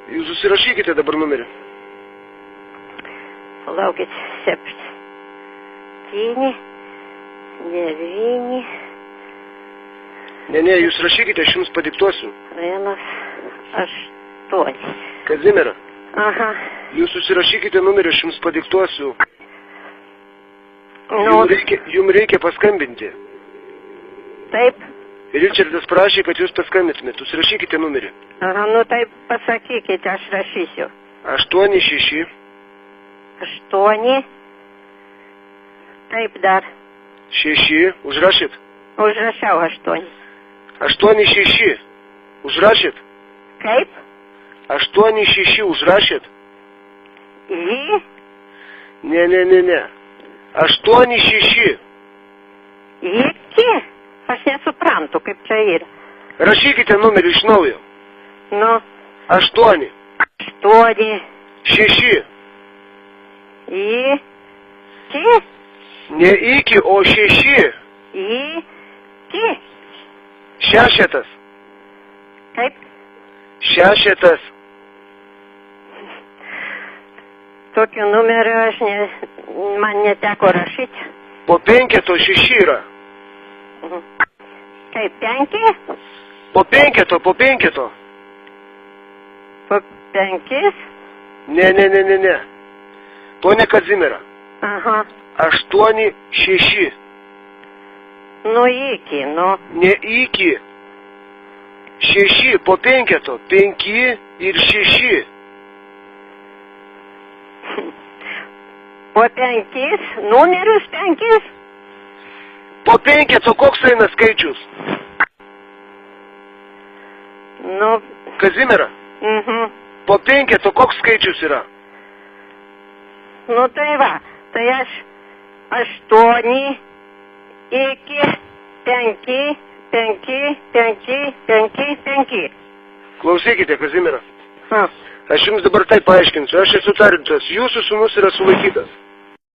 Jūs susirašykite dabar numerį. Palaukit, 7, 9. Ne, jūs rašykite, aš jums padiktuosiu. 1, 8. Kazimiera, Aha. jūs susirašykite numerį, aš jums padiktuosiu. Nu, Jums reikia paskambinti. taip. Ričardas prašė, kad jūs paskambintumėte. Susirašykite numerį. Aha, nu taip pasakykite, aš rašysiu. 86. 8. Taip dar. 6. Užrašyt? Užrašiau 8. 86. Užrašyt? Kaip? 86 užrašyt? Į? Ne. 86. Iki? Aš nesuprantu, kaip čia yra. Rašykite numerį iš naujo. Nu, 8. 8. 6. Iki? Ne iki, o 6. Iki? 6. Kaip? 6. Tokiu numeriu man neteko rašyti. Po 5 6 yra. Kaip 5? Po 5. Po 5? Ne. Pone Kazimiera. Aha. 8 6. Nu iki, nu. Ne iki. 6 po 5. 5 ir 6. Po 5? Numerius 5? Po 5 koks eina skaičius? Nu. Kazimiera. Po 5 koks skaičius yra? Nu tai va, tai aš 8 iki 5. Klausykite, Kazimiera. Aš jums dabar taip paaiškinsiu. Aš esu tardytojas. Jūsų sūnus yra sulaikytas.